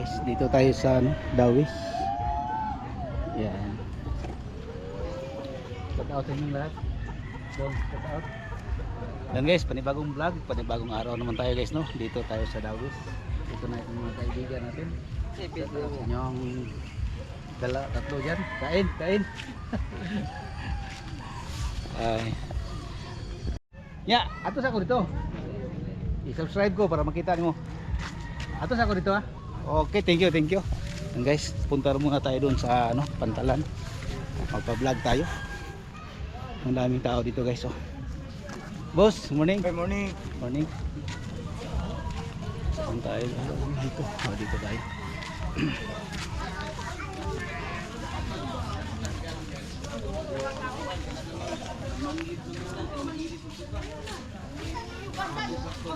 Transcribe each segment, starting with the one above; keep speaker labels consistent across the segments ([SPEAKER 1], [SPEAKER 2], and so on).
[SPEAKER 1] guys, dito tayo sa ano, Dawis. Yan. Shout out sa inyong lahat. Shout out. Yan guys, panibagong vlog, panibagong araw naman tayo guys, no? Dito tayo sa Dawis. Dito na itong mga kaibigan natin. Yung tatlo dyan. Kain. Ay. Ya, atos ako dito. I-subscribe ko para makita mo. Atos ako dito ha. Okay, thank you. And guys, punta muna tayo doon sa ano, Pantalan. Magpa-vlog tayo. Ang daming tao dito guys, oh. Boss, morning.
[SPEAKER 2] Good morning.
[SPEAKER 1] Morning. Saan tayo dito? Oh, dito tayo.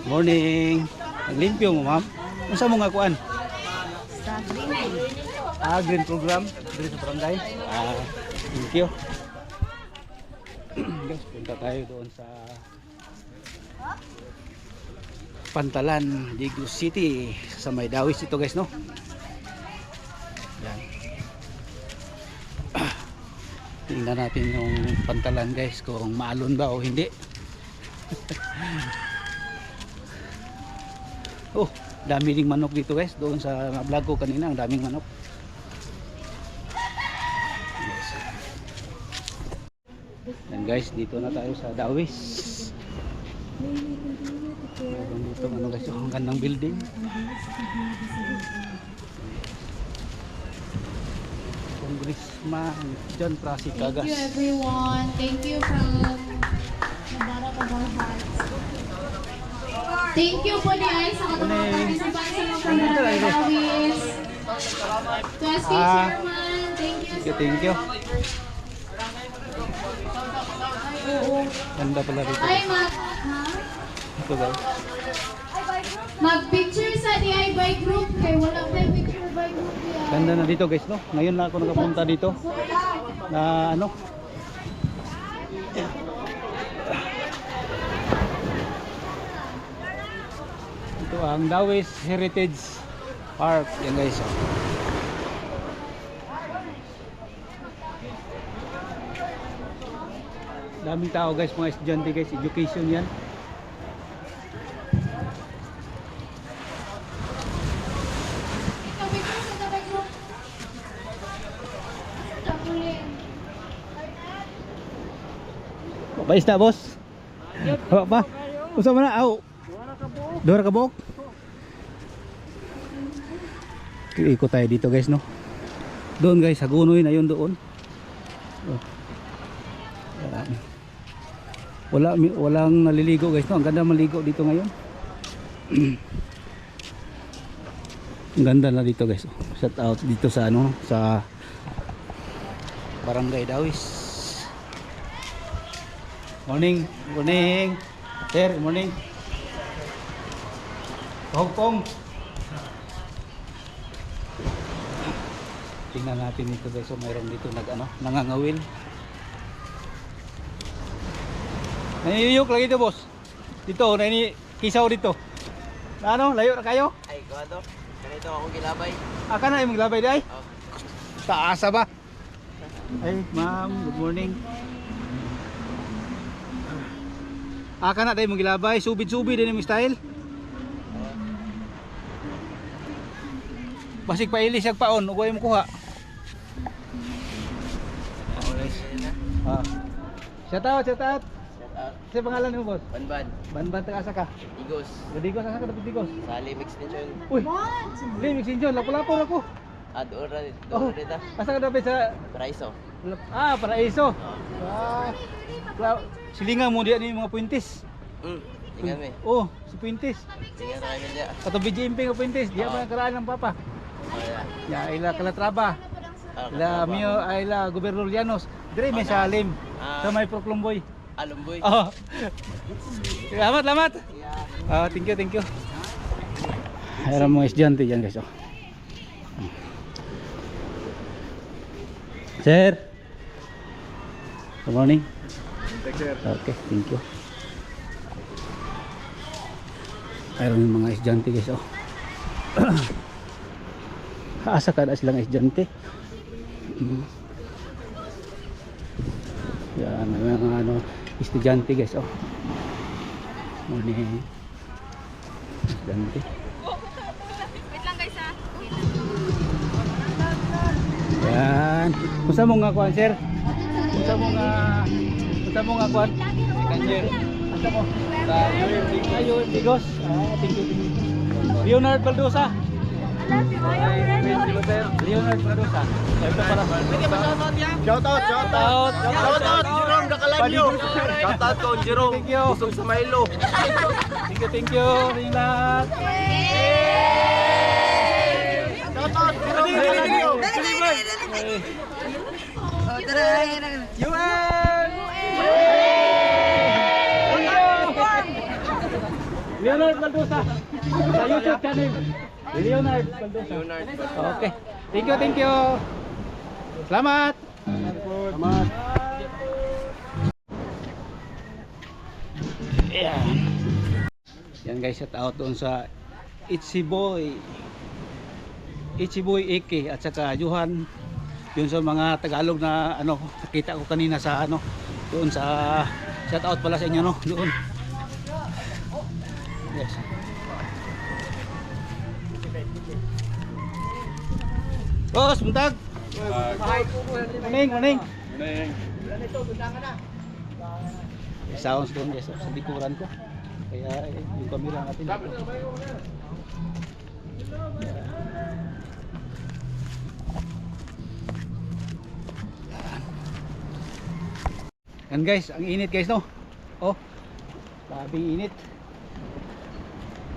[SPEAKER 1] Morning. Naglimpyo mo, ma'am. Ano sa mga kuan?
[SPEAKER 3] Sa green.
[SPEAKER 1] Green program dito sa barangay. Thank you. Guys, punta tayo doon sa Pantalan, Digos City, sa may Dawis ito guys, no? Yan. Tingnan natin yung Pantalan guys, kung maalon ba o hindi. Oh, dami ding manok dito guys. Doon sa vlog ko kanina, ang daming manok. Yes. And guys, dito na tayo sa Dawis. Dito ano guys, ang gandang building. Congressman John Prasikagas.
[SPEAKER 3] Thank you everyone. Thank you from the bottom of our hearts. Thank you po ni Ay sa katulong participants sa mga Barangay Dawis. To SK Chairman, thank you.
[SPEAKER 1] Ganda pala dito.
[SPEAKER 3] Ay,
[SPEAKER 1] Ito guys.
[SPEAKER 3] mag-picture sa DIY group kay wala pa yung picture by group yan.
[SPEAKER 1] Ganda na dito guys, no? Ngayon na ako nakapunta dito. Na ano? Ito ang Dawis Heritage Park. Yan guys, oh. Daming tao guys, mga estudyante guys, education yan.
[SPEAKER 3] Picture sa DIY group.
[SPEAKER 1] Bais na boss. Hawa pa. Usa man na aw. Dora ka buok. Ikot tayo dito guys, no. Doon guys, Hagunoy na yun doon. Oh. Walang naliligo guys, no. Ang ganda maligo dito ngayon. Ang ganda na dito guys. Shout out dito sa ano, sa Barangay Dawis. Morning. Sir, morning. Hongkong. Tingnan natin ito guys, so mayroon dito nangangawil. Naniyuyok lagi ito boss. Dito, kisaw dito. Ano, layo na kayo?
[SPEAKER 2] Ay, gato. Ganito akong gilabay.
[SPEAKER 1] Aka na yung maglabay di ay?
[SPEAKER 2] Oh.
[SPEAKER 1] Taasa ba? Ay, ma'am, good morning. Aka na tayo magilabay, subid-subid din yung style. Basig pa ilis yung paon, ugay mo kuha. Shout out.
[SPEAKER 2] Shout out.
[SPEAKER 1] Sa pangalan mo boss?
[SPEAKER 2] Banban.
[SPEAKER 1] Banban taga asa ka?
[SPEAKER 2] Igos.
[SPEAKER 1] Digos asa ka dapat digos?
[SPEAKER 2] Sali mix extension.
[SPEAKER 1] Uy. Limix injon, lapo-lapo ako.
[SPEAKER 2] Adora
[SPEAKER 1] Oh,
[SPEAKER 2] dito.
[SPEAKER 1] asa ka dapat sa
[SPEAKER 2] Paraiso.
[SPEAKER 1] Paraiso.
[SPEAKER 2] Oh.
[SPEAKER 1] Silingan mo diyan yung mga puintis.
[SPEAKER 2] Tingnan mo.
[SPEAKER 1] Oh, si puintis.
[SPEAKER 2] Tingnan sa kanya dia.
[SPEAKER 1] Kato BJMP nga puintis, diya pa nakaraan ng papa.
[SPEAKER 2] Oh, yeah.
[SPEAKER 1] Ya ila Calatrava. Ila Mio ila Gobernador Llanos. Dire may salim. Sa may Proclomboy.
[SPEAKER 2] Alumboy.
[SPEAKER 1] Oh. Salamat. Thank you. Ayan mga estudyante dyan guys, oh. Sir. Good morning. Okay, thank you. Mayroon yung mga estudyante guys, oh. asa ka na silang estudyante. Yan, may mga ano, estudyante guys, oh. Muni estudyante.
[SPEAKER 4] Wait lang guys ha.
[SPEAKER 1] Yan. Unsa mo nga kuan, sir? Unsa mo nga kuan?
[SPEAKER 2] Kanjer.
[SPEAKER 1] Unsa mo? Ayo, Bigos. Thank you. Leonard Baldosa. Leonard Baldosa. Ito para.
[SPEAKER 2] Shout out, shout out. Shout out, Jerome Dacalanyo. Shout out ko, Jerome.
[SPEAKER 1] Thank you.
[SPEAKER 2] Busog sa Milo.
[SPEAKER 1] Thank you, Leonard.
[SPEAKER 2] Shout out, Jerome Dacalanyo.
[SPEAKER 1] Leonard Baldosa sa YouTube channel. Leonard Baldosa. Okay. Thank you. Selamat. Selamat. Yan guys, shout out doon sa Ichiboy Ike at saka Johan. Yun sa mga Tagalog na ano, nakita ko kanina sa ano, doon sa shout out pala sa inyo no, doon. Yes. Boss, buntag. Morning. Sounds doon guys sa likuran ko. Kaya yung camera natin dito. Yan guys, ang init guys no. Oh. Labing init.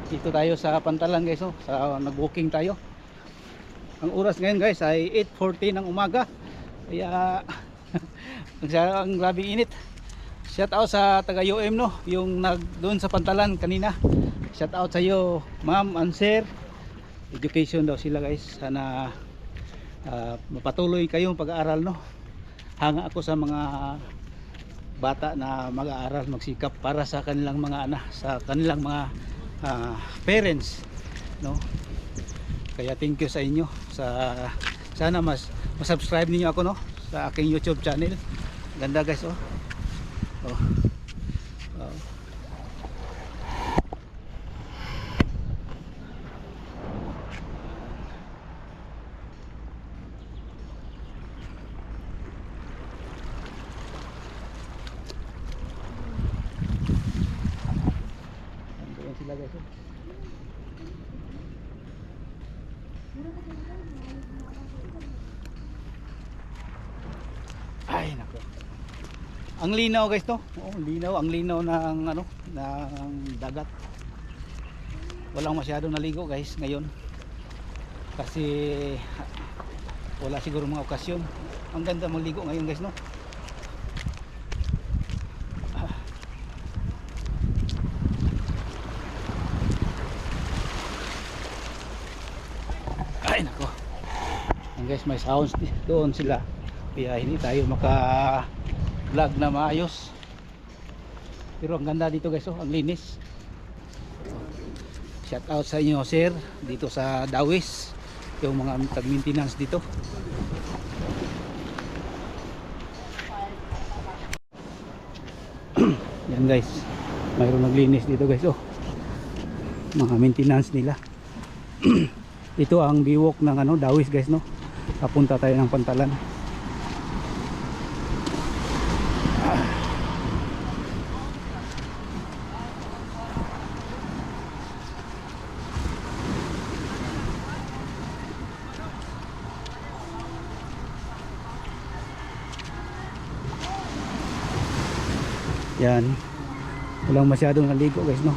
[SPEAKER 1] Dito tayo sa Pantalan guys no. Sa nag-walking tayo. Ang oras ngayon guys ay 8:40 ng umaga. Kaya ang labing init. Shout out sa taga UM no, yung doon sa Pantalan kanina. Shout out sa iyo, ma'am and sir. Education daw sila guys. Sana mapatuloy kayong pag-aaral no. Hanga ako sa mga bata na mag-aaral, magsikap para sa kanilang mga anak, sa kanilang mga parents no. Kaya thank you sa inyo, sana mas-subscribe niyo ako no sa aking YouTube channel. Ganda guys oh. Oh. Ayan sila guys oh. Ay nako. Ang linaw guys to. Oh, ang linaw ng ano, ng dagat. Walang masyadong naligo guys ngayon. Kasi wala siguro mga okasyon. Ang ganda magligo ngayon guys no. Ay nako. Ang guys may sounds doon sila. Kaya hindi tayo maka vlog na maayos. Pero ang ganda dito guys oh, ang linis. Shout out sa inyo sir dito sa Dawis, yung mga tag-maintenance dito. Yan guys, mayroon naglinis dito guys oh. Mga maintenance nila. Ito ang biwok ng ano, Dawis guys no. Papunta tayo ng Pantalan. Yan, walang masyadong naligo guys no.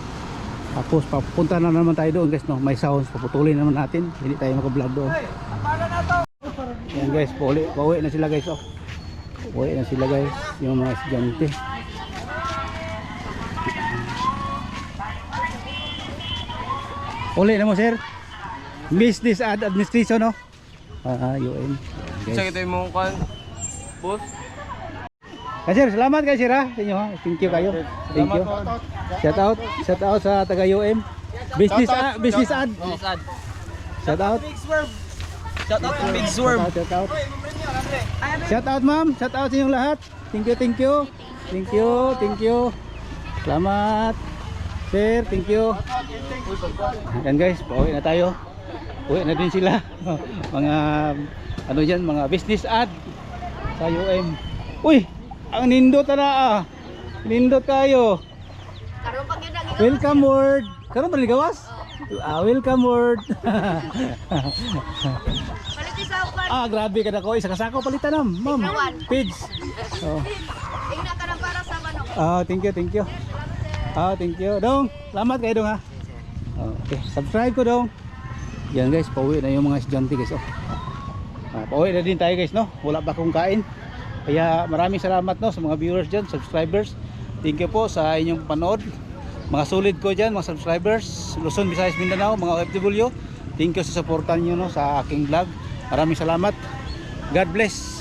[SPEAKER 1] Tapos papunta na naman tayo doon guys no. May sounds, paputulin naman natin. Hindi tayo maka-vlog doon. Yan guys, pauwi na sila guys oh. Pauwi na sila guys, yung mga estudyante. Uli na mo sir. Business administration no. UM.
[SPEAKER 2] Sa kita yung kan, boss.
[SPEAKER 1] Sir, salamat kay sir ha, sa inyo ha. Thank you kayo. Thank you. Shout out sa taga UM. Business ad. Shout out.
[SPEAKER 2] Shout out to Big Swerve.
[SPEAKER 1] Shout out. Shout out ma'am. Shout out sa inyong lahat. Thank you, thank you. Thank you, thank you. Salamat. Sir, thank you. Ayan guys, pauwi na tayo. Uwi na din sila. Mga ano dyan, mga business ad sa UM. Uy, ang nindot na nindot kayo.
[SPEAKER 4] Karoon pag yun ang
[SPEAKER 1] Welcome word. Karon ba ligawas? Welcome word.
[SPEAKER 4] Paliti sa upan.
[SPEAKER 1] Grabe ka na ko. Isa kasako palitan ma'am. Page. Oh.
[SPEAKER 4] Tingnan ka na para sa manok.
[SPEAKER 1] Thank you, thank you. Thank you. Dong, salamat kayo dong ha. Okay, subscribe ko dong. Yan guys, pauwi na yung mga estudyante guys. Pauwi na din tayo guys no. Wala pa akong kain. Kaya maraming salamat no sa mga viewers dyan, subscribers. Thank you po sa inyong panood. Mga solid ko dyan, mga subscribers, Luzon, Visayas, Mindanao, mga OFW. Thank you sa supportan nyo no, sa aking vlog. Maraming salamat. God bless.